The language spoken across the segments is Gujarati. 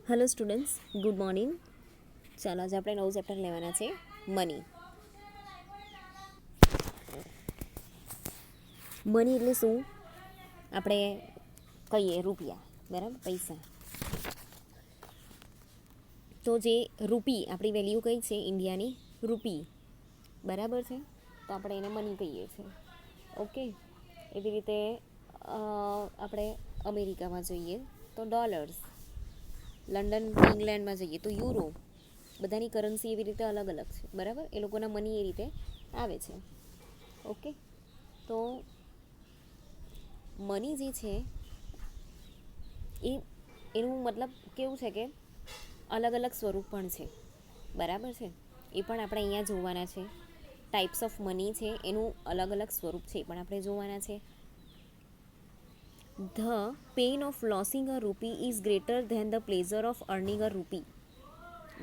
Hello students, good morning. ચાલો આજે આપણે નવું ચેપ્ટર લેવાના છે મની. મની એટલે શું? આપણે કહીએ રૂપિયા, બરાબર, પૈસા. તો જે રૂપી, આપણી વેલ્યુ કઈ છે ઇન્ડિયાની? રૂપી, બરાબર છે. તો આપણે એને મની કહીએ છીએ. ઓકે. એવી રીતે આપણે અમેરિકામાં જઈએ તો ડોલર્સ, લંડન ઇંગ્લેન્ડમાં જઈએ તો યુરો. બધાની કરન્સી એવી રીતે અલગ અલગ છે, બરાબર. એ લોકોના મની એ રીતે આવે છે. ઓકે. તો મની જે છે એનું મતલબ કેવું છે કે અલગ અલગ સ્વરૂપ પણ છે, બરાબર છે. એ પણ આપણે અહીંયા જોવાના છે. ટાઈપ્સ ઓફ મની છે, એનું અલગ અલગ સ્વરૂપ છે, એ પણ આપણે જોવાના છે. The pain of losing a rupee is greater than the pleasure of earning a rupee.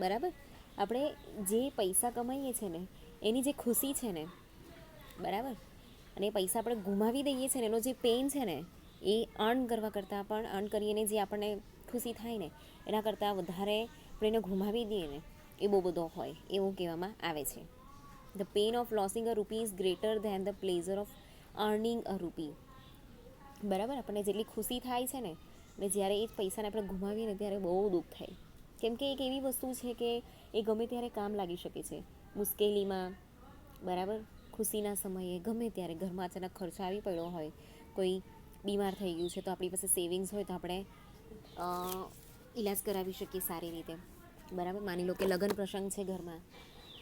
બરાબર. આપણે જે પૈસા કમાઈએ છીએ ને એની જે ખુશી છે ને, બરાબર, અને એ પૈસા આપણે ગુમાવી દઈએ છીએ ને એનો જે પેન છે ને, એ અર્ન કરવા કરતાં પણ અર્ન કરીને જે આપણને ખુશી થાય ને એના કરતાં વધારે આપણે એને ગુમાવી દઈએ ને એ બહુ બધો હોય એવું કહેવામાં આવે છે. The pain of losing a rupee is greater than the pleasure of earning a rupee. બરાબર. આપણને જેટલી ખુશી થાય છે ને જ્યારે એ જ પૈસાને આપણે ગુમાવીએ ને ત્યારે બહુ દુઃખ થાય. કેમ કે એક એવી વસ્તુ છે કે એ ગમે ત્યારે કામ લાગી શકે છે, મુશ્કેલીમાં, બરાબર, ખુશીના સમયે, ગમે ત્યારે. ઘરમાં અચાનક ખર્ચો આવી પડ્યો હોય, કોઈ બીમાર થઈ ગયું છે તો આપણી પાસે સેવિંગ્સ હોય તો આપણે ઈલાજ કરાવી શકીએ સારી રીતે, બરાબર. માની લો કે લગ્ન પ્રસંગ છે ઘરમાં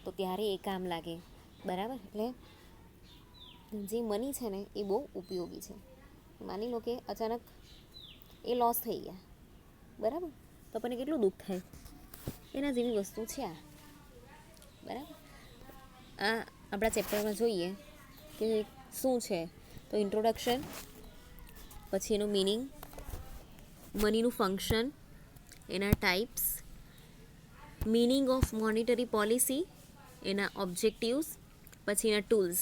તો ત્યારે એ કામ લાગે, બરાબર. એટલે જે મની છે ને એ બહુ ઉપયોગી છે. માની લો કે અચાનક એ લોસ થઈ ગયા, બરાબર, તો આપણને કેટલું દુઃખ થાય. એના જેવી વસ્તુ છે આ, બરાબર. આ આપણા ચેપ્ટરમાં જોઈએ કે શું છે. તો ઇન્ટ્રોડક્શન, પછી એનું મિનિંગ, મનીનું ફંક્શન, એના types, meaning of monetary policy, એના ઓબ્જેક્ટિવ્સ, પછી એના ટૂલ્સ,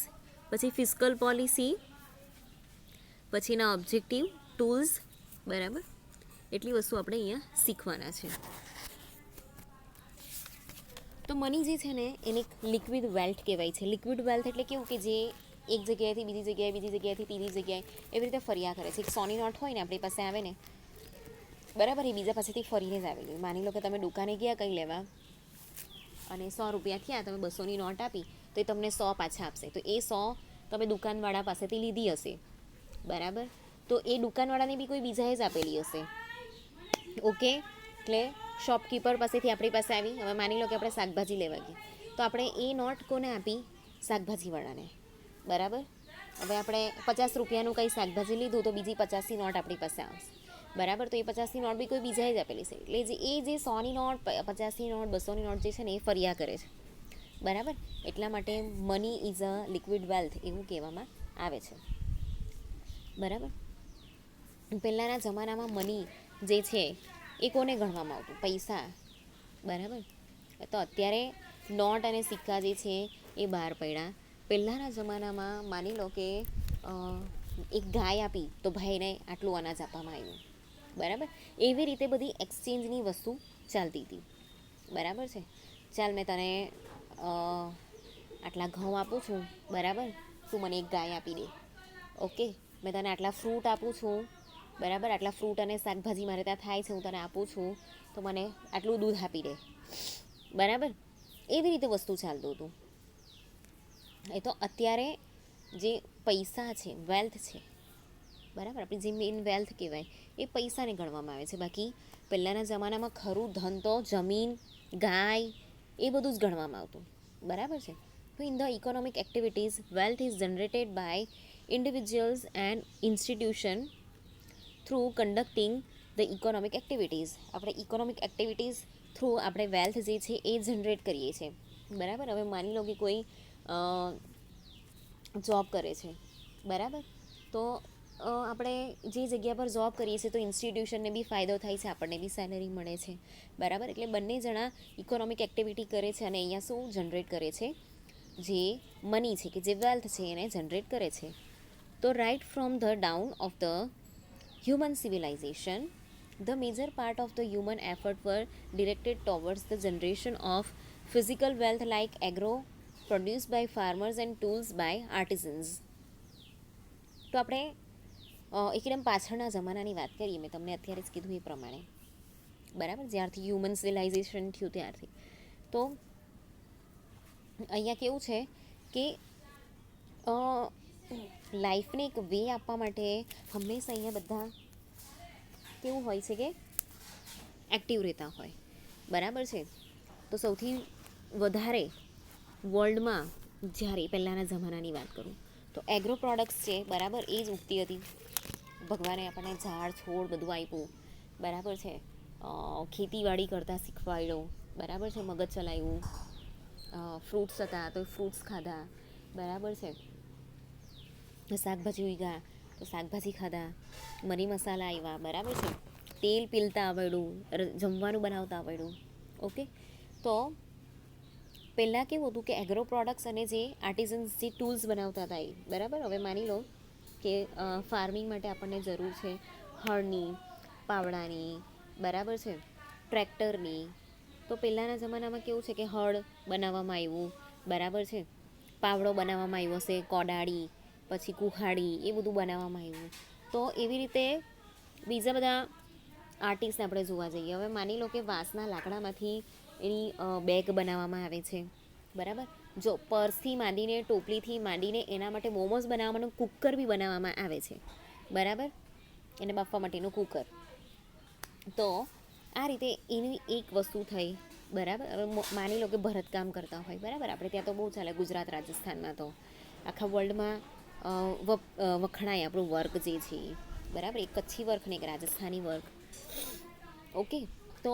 પછી ફિસ્કલ પોલિસી, પછી એના ઓબ્જેક્ટિવ, ટૂલ્સ, બરાબર. એટલી વસ્તુ આપણે અહીંયા શીખવાના છે. તો મની જે છે ને એને લિક્વિડ વેલ્થ કહેવાય છે. લિક્વિડ વેલ્થ એટલે કેવું કે જે એક જગ્યાએથી બીજી જગ્યાએ, બીજી જગ્યાએથી ત્રીજી જગ્યાએ એવી રીતે ફર્યા કરે છે. એક સોની નોટ હોય ને આપણી પાસે આવે ને, બરાબર, એ બીજા પાસેથી ફરીને જ આવેલી. માની લો કે તમે દુકાને ગયા કંઈ લેવા અને 100 રૂપિયા થયા, તમે 200ની નોટ આપી તો એ તમને 100 પાછા આપશે. તો એ 100 તમે દુકાનવાળા પાસેથી લીધી હશે, બરાબર. તો એ દુકાનવાળાને બી કોઈ બીજાએ જ આપેલી હશે. ઓકે. એટલે શોપકીપર પાસેથી આપણી પાસે આવી. હવે માની લો કે આપણે શાકભાજી લેવા ગયા તો આપણે એ નોટ કોને આપી? શાકભાજીવાળાને, બરાબર. હવે આપણે 50 રૂપિયાનું કંઈ શાકભાજી લીધું તો બીજી 50ની નોટ આપણી પાસે આવશે, બરાબર. તો એ 50ની નોટ બી કોઈ બીજાએ જ આપેલી છે. એટલે એ જે 100ની નોટ, 50ની નોટ, 200ની નોટ જે છે ને એ ફર્યા કરે છે, બરાબર. એટલા માટે money is a liquid wealth એવું કહેવામાં આવે છે, બરાબર. પહેલાંના જમાનામાં મની જે છે એ કોને ગણવામાં આવતું? પૈસા, બરાબર. તો અત્યારે નોટ અને સિક્કા જે છે એ બહાર પડ્યા. પહેલાંના જમાનામાં માની લો કે એક ગાય આપી તો ભાઈને આટલું અનાજ આપવામાં આવ્યું, બરાબર. એવી રીતે બધી એક્સચેન્જની વસ્તુ ચાલતી હતી, બરાબર છે. ચાલ મેં તને આટલા ઘઉં આપું છું, બરાબર, તું મને એક ગાય આપી દે. ઓકે. મેં તને આટલા ફ્રૂટ આપું છું, બરાબર, આટલા ફ્રૂટ અને શાકભાજી મારે ત્યાં થાય છે, હું તને આપું છું, તો મને આટલું દૂધ આપી દે, બરાબર. એવી રીતે વસ્તુ ચાલતું હતું. એ તો અત્યારે જે પૈસા છે, વેલ્થ છે, બરાબર, આપણી જે મેઇન વેલ્થ કહેવાય એ પૈસાને ગણવામાં આવે છે. બાકી પહેલાંના જમાનામાં ખરું ધન તો જમીન, ગાય, એ બધું જ ગણવામાં આવતું, બરાબર છે. તો in the economic activities wealth is generated by individuals and institution through conducting the economic activities. આપણે ઇકોનોમિક એક્ટિવિટીઝ થ્રુ આપણે વેલ્થ જે છે એ જનરેટ કરીએ છીએ, બરાબર. હવે માની લો કે કોઈ જોબ કરે છે, બરાબર. તો આપણે જે જગ્યા પર જોબ કરીએ છીએ તો ઇન્સ્ટિટ્યુશનને બી ફાયદો થાય છે, આપણને બી સેલરી મળે છે, બરાબર. એટલે બંને જણા ઇકોનોમિક એક્ટિવિટી કરે છે અને અહીંયા શું જનરેટ કરે છે? જે મની છે કે જે વેલ્થ છે એને જનરેટ કરે છે. તો right from the dawn of the human civilization, The major part of the human effort were directed towards the generation of physical wealth like agro produced by farmers and tools by artisans. તો આપણે એકદમ પાછળના જમાનાની વાત કરીએ, મેં તમને અત્યારે જ કીધું એ પ્રમાણે, બરાબર, જ્યારથી હ્યુમન સિવિલાઇઝેશન થયું ત્યારથી. તો અહીંયા કેવું છે કે લાઈફને એક વે આપવા માટે હંમેશા અહીંયા બધા કેવું હોય છે કે એક્ટિવ રહેતા હોય, બરાબર છે. તો સૌથી વધારે વર્લ્ડમાં જ્યારે પહેલાંના જમાનાની વાત કરું તો એગ્રો પ્રોડક્ટ્સ છે, બરાબર, એ જ ઉગતી હતી. ભગવાને આપણને ઝાડ છોડ બધું આપ્યું, બરાબર છે. ખેતીવાડી કરતાં શીખવાડ્યો, બરાબર છે. મગજ ચલાવ્યું, ફ્રૂટ્સ હતા તો ફ્રૂટ્સ ખાધા, બરાબર છે. શાકભાજી ઉગ્યા તો શાકભાજી ખાધા, મરી મસાલા આવ્યા, બરાબર છે. તેલ પીલતા આવડ્યું, જમવાનું બનાવતા આવડ્યું. ઓકે, તો પહેલાં કેવું હતું કે એગ્રો પ્રોડક્ટ્સ અને જે આર્ટિઝન્સ જે ટૂલ્સ બનાવતા હતા એ, બરાબર. હવે માની લો કે ફાર્મિંગ માટે આપણને જરૂર છે હળની, પાવડાની, બરાબર છે, ટ્રેક્ટરની. તો પહેલાંના જમાનામાં કેવું છે કે હળ બનાવવામાં આવ્યું, બરાબર છે, પાવડો બનાવવામાં આવ્યો હશે, કોદાળી, પછી કુહાડી, એ બધું બનાવવામાં આવ્યું. તો એવી રીતે બીજા બધા આર્ટિસ્ટને આપણે જોવા જઈએ. હવે માની લો કે વાંસના લાકડામાંથી એની બેગ બનાવવામાં આવે છે, બરાબર. જો પર્સથી માંડીને, ટોપલીથી માંડીને એના માટે મોમોઝ બનાવવાનું કુકર બી બનાવવામાં આવે છે, બરાબર, એને બાફવા માટેનું કુકર. તો આ રીતે એની એક વસ્તુ થઈ, બરાબર. હવે માની લો કે ભરતકામ કરતા હોય, બરાબર, આપણે ત્યાં તો બહુ ચાલે, ગુજરાત રાજસ્થાનમાં તો આખા વર્લ્ડમાં વખણાય આપણું વર્ક જે છે, બરાબર. એક કચ્છી વર્ક ને એક રાજસ્થાની વર્ક. ઓકે, તો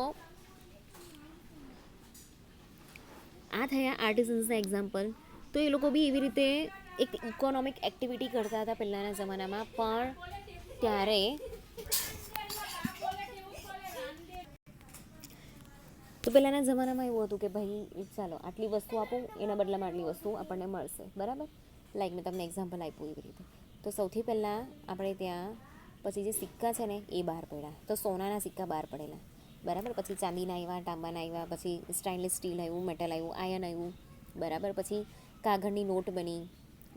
આ થયા આર્ટિઝન્સના એક્ઝામ્પલ. તો એ લોકો બી એવી રીતે એક ઇકોનોમિક એક્ટિવિટી કરતા હતા પહેલાંના જમાનામાં, પણ ત્યારે તો પહેલાંના જમાનામાં એવું હતું કે ભાઈ ચાલો આટલી વસ્તુ આપું, એના બદલામાં આટલી વસ્તુ આપણને મળશે, બરાબર. લાઈક મેં તમને એક્ઝામ્પલ આપ્યું એવી રીતે. તો સૌથી પહેલાં આપણે ત્યાં પછી જે સિક્કા છે ને એ બહાર પડ્યા, તો સોનાના સિક્કા બહાર પડેલા, બરાબર. પછી ચાંદીના આવ્યા, તાંબાના આવ્યા, પછી સ્ટેનલેસ સ્ટીલ આવ્યું, મેટલ આવ્યું, આયર્ન આવ્યું, બરાબર. પછી કાગળની નોટ બની,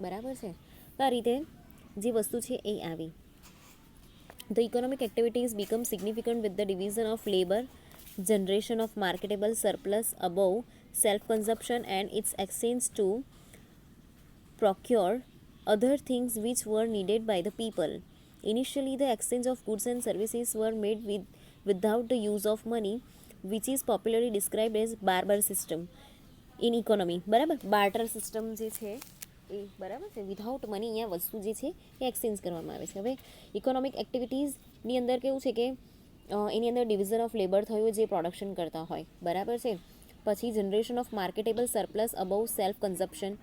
બરાબર છે. તો આ રીતે જે વસ્તુ છે એ આવી. The economic activities become significant with the division of labor, generation of marketable surplus above self-consumption and its exchange to procure other things which were needed by the people. Initially, the exchange of goods and services were made without the use of money, which is popularly described as barter system in economy. બરાબર, બાર્ટર સિસ્ટમ જે છે એ, બરાબર છે, વિધાઉટ મની અહીંયા વસ્તુ જે છે એ એક્સચેન્જ કરવામાં આવે છે. હવે ઇકોનોમિક એક્ટિવિટીઝની અંદર કેવું છે કે એની અંદર ડિવિઝન ઓફ લેબર થયું જે પ્રોડક્શન કરતા હોય, બરાબર છે. પછી generation of marketable surplus above self consumption.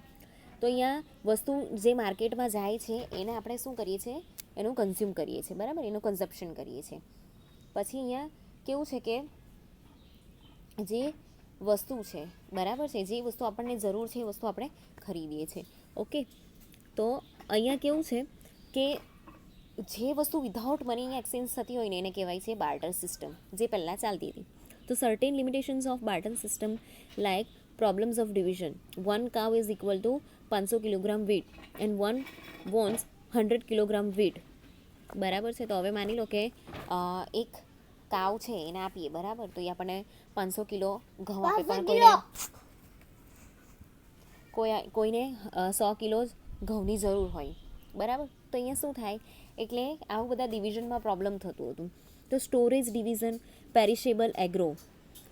તો અહીંયા વસ્તુ જે માર્કેટમાં જાય છે એને આપણે શું કરીએ છીએ, એનું કન્ઝ્યુમ કરીએ છીએ, બરાબર, એનું કન્ઝપ્શન કરીએ છીએ. પછી અહીંયા કેવું છે કે જે વસ્તુ છે, બરાબર છે, જે વસ્તુ આપણને જરૂર છે એ વસ્તુ આપણે ખરીદીએ છીએ. ઓકે, તો અહીંયા કેવું છે કે જે વસ્તુ વિધાઉટ મની એક્સચેન્જ થતી હોય ને એને કહેવાય છે બાર્ટર સિસ્ટમ, જે પહેલાં ચાલતી હતી. તો certain limitations of barter system like problems of division. 1 cow is equal to 500 kilogram wheat and 1 wants 100 kilogram wheat, બરાબર છે. તો હવે માની લો કે એક કાવ છે એને આપીએ, બરાબર, તો એ આપણને 500 કિલો ઘઉં આપે, પણ કોઈને 100 કિલો ઘઉંની જરૂર હોય, બરાબર. તો અહીંયા શું થાય, એટલે આવું બધા ડિવિઝનમાં પ્રોબ્લેમ થતું હતું. તો storage division, perishable agro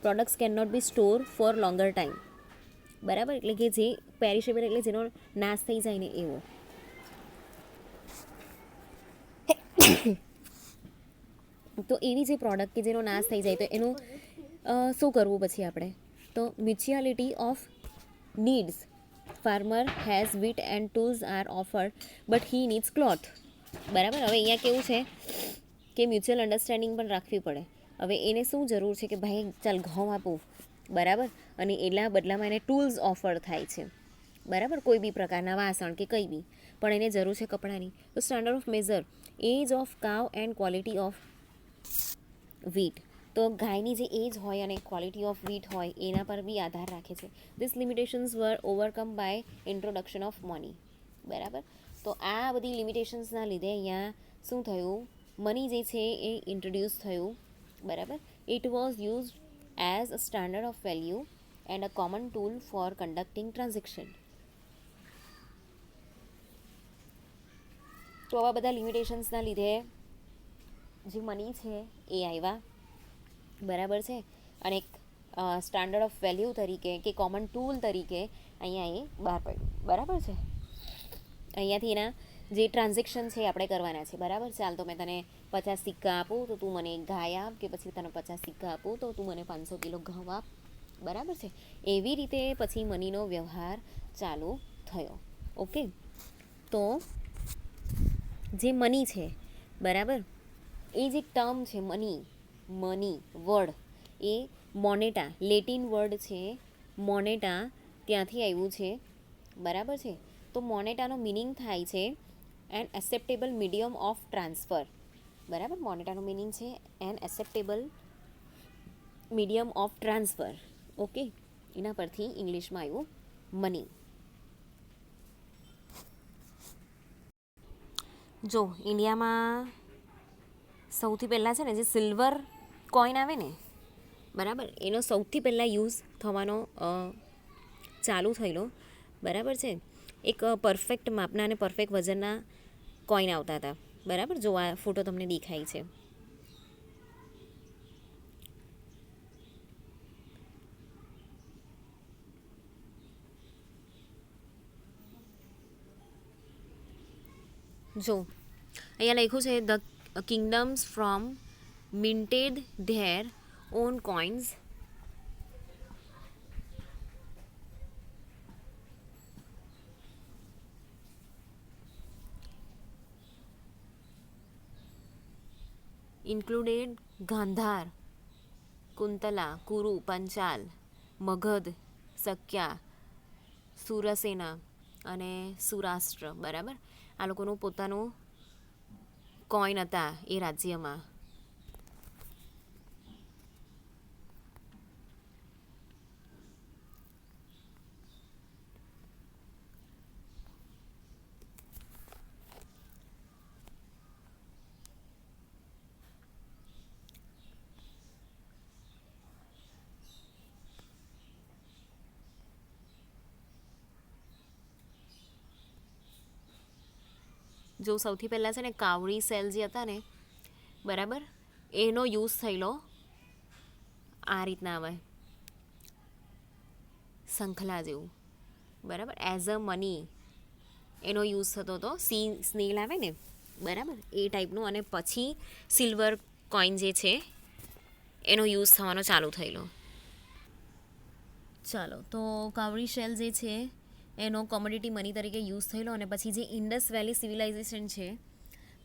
products can not be store for longer time, બરાબર. એટલે કે જે પેરિશેબલ એટલે જેનો નાશ થઈ જાય ને એવો. તો એવી જે પ્રોડક્ટ કે જેનો નાશ થઈ જાય તો એનું શું કરવું પછી આપણે, તો mutuality of needs. Farmer has wheat and tools are offered but he needs cloth, બરાબર. હવે અહીંયા કેવું છે કે મ્યુચ્યુઅલ અન્ડરસ્ટેન્ડિંગ પણ રાખવી પડે. હવે એને શું જરૂર છે કે ભાઈ ચાલ ઘઉં આપું, બરાબર, અને એના બદલામાં એને ટૂલ્સ ઓફર થાય છે, બરાબર, કોઈ બી પ્રકારના વાસણ કે કંઈ બી, પણ એને જરૂર છે કપડાની. તો standard of measure, age of cow and quality of wheat. તો ગાયની જે એજ હોય અને ક્વોલિટી ઓફ વીટ હોય એના પર બી આધાર રાખે છે. These limitations were overcome by introduction of money. બરાબર. તો આ બધી લિમિટેશન્સના લીધે અહીંયા શું થયું, મની જે છે એ ઇન્ટ્રોડ્યુસ થયું. બરાબર. It was use as a standard of value and a common tool for conducting transaction. તો આવા બધા લિમિટેશન્સના લીધે જે મની છે એ આવ્યા. બરાબર છે. અને એક સ્ટાન્ડર્ડ ઓફ વેલ્યુ તરીકે કે કોમન ટૂલ તરીકે અહીંયા એ બહાર પડ્યું. બરાબર છે. અહીંયાથી એના જે ટ્રાન્ઝેક્શન છે આપણે કરવાના છે. બરાબર. ચાલ તો મેં તને 50 સિક્કા આપું તો તું મને એક ગાય આપ, કે પછી તને 50 સિક્કા આપું તો તું મને 500 કિલો ઘઉં આપ. બરાબર છે. એવી રીતે પછી મનીનો વ્યવહાર ચાલુ થયો. ઓકે. તો જે મની છે, બરાબર, એ જે ટર્મ છે મની વર્ડ એ મોનેટા, લેટિન વર્ડ છે મોનેટા, ત્યાંથી આવ્યું છે. બરાબર છે. તો મોનેટાનો મિનિંગ થાય છે an acceptable medium of transfer. બરાબર. મોનેટાનો મિનિંગ છે an acceptable medium of transfer. Okay. એના પરથી ઇંગ્લિશમાં આવ્યું મની. જો ઇન્ડિયામાં સૌથી પહેલાં છે ને જે સિલ્વર કોઈન આવે ને, બરાબર, એનો સૌથી પહેલાં યુઝ થવાનો ચાલુ થયેલો. બરાબર છે. એક પરફેક્ટ માપના અને પરફેક્ટ વજનના કોઈન આવતા હતા. બરાબર. જો આ ફોટો તમને દેખાય છે. જો અહીંયા લખ્યું છે the kingdoms from minted their own coins included Gandhara, Kuntala, Kuru, Panchala, Magadha, Sakya, Surasena અને સુરાષ્ટ્ર. બરાબર. આ લોકોનું પોતાનું કોઈન હતા એ રાજ્યમાં. જો સૌથી પહેલાં છે ને કાવડી સેલ જે હતા ને, બરાબર, એનો યુઝ થયેલો આ રીતના આવે શંખલા જેવું. બરાબર. એઝ અ મની એનો યુઝ થતો હતો. સ્નેલ આવે ને, બરાબર, એ ટાઈપનું. અને પછી સિલ્વર કોઈન જે છે એનો યુઝ થવાનો ચાલુ થયેલો. ચાલો તો કાવડી શેલ જે છે એનો કોમોડિટી મની તરીકે યુઝ થયેલો. અને પછી જે ઇન્ડસ વેલી સિવિલાઇઝેશન છે,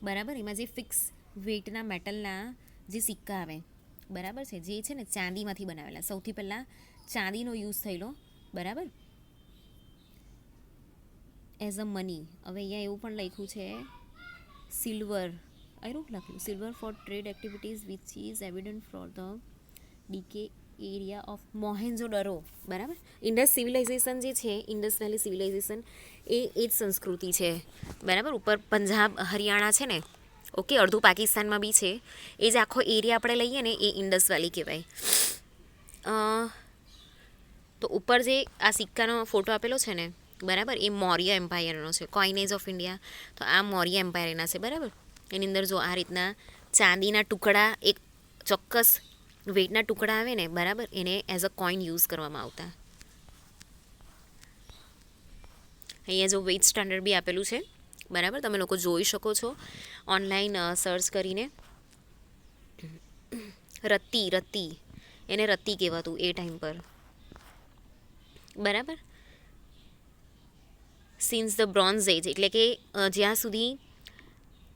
બરાબર, એમાં જે ફિક્સ વેટના મેટલના જે સિક્કા આવે, બરાબર છે, જે છે ને ચાંદીમાંથી બનાવેલા. સૌથી પહેલાં ચાંદીનો યુઝ થયેલો. બરાબર. As a money. હવે અહીંયા એવું પણ લખ્યું છે સિલ્વર, આનું લખ્યું silver for trade activities which is evident for the DK area of Mohenjo-daro. બરાબર. ઇન્ડસ સિવિલાઇઝેશન જે છે, ઇન્ડસ વેલી સિવિલાઇઝેશન, એ જ સંસ્કૃતિ છે. બરાબર. ઉપર પંજાબ હરિયાણા છે ને, ઓકે, અડધું પાકિસ્તાનમાં બી છે. એ જ આખો એરિયા આપણે લઈએ ને એ ઇન્ડસ વેલી કહેવાય. તો ઉપર જે આ સિક્કાનો ફોટો આપેલો છે ને, બરાબર, એ મૌર્ય એમ્પાયરનો છે. કોઇનેજ ઓફ ઇન્ડિયા, તો આ મૌર્ય એમ્પાયરના છે. બરાબર. એની અંદર જો આ રીતના ચાંદીના ટુકડા, એક ચોક્કસ વેટના ટુકડા આવે ને, બરાબર, એને એઝ અ કોઈન યુઝ કરવામાં આવતા. અહીંયા જો વેટ સ્ટાન્ડર્ડ બી આપેલું છે. બરાબર. તમે લોકો જોઈ શકો છો ઓનલાઈન સર્ચ કરીને. રત્તી એને રત્તી કહેવાતું એ ટાઈમ પર. બરાબર. સિન્સ ધ બ્રોન્ઝ એજ, એટલે કે જ્યાં સુધી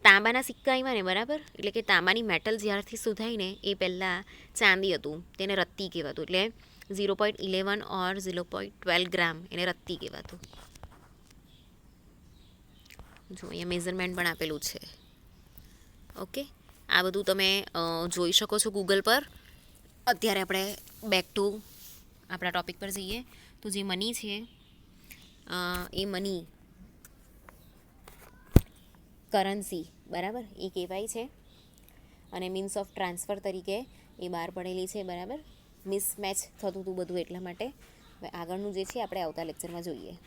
તાંબાના સિક્કા આવ્યા ને, બરાબર, એટલે કે તાંબાની મેટલ જ્યારથી શોધાઈ ને એ પહેલાં ચાંદી હતું, તેને રત્તી કહેવાતું. એટલે 0.11 ઓર 0.12 ગ્રામ એને રત્તી કહેવાતું. જો અહીંયા મેઝરમેન્ટ પણ આપેલું છે. ઓકે. આ બધું તમે જોઈ શકો છો ગૂગલ પર. અત્યારે આપણે બેક ટુ આપણા ટૉપિક પર જઈએ. તો જે મની છે એ મની કરન્સી, બરાબર, એ કહેવાય છે અને મીન્સ ઓફ ટ્રાન્સફર તરીકે એ બહાર પડેલી છે, બરાબર. મિસમેચ થતું હતું બધું એટલા માટે. હવે આગળનું જે છે આપણે આવતા લેક્ચરમાં જોઈએ.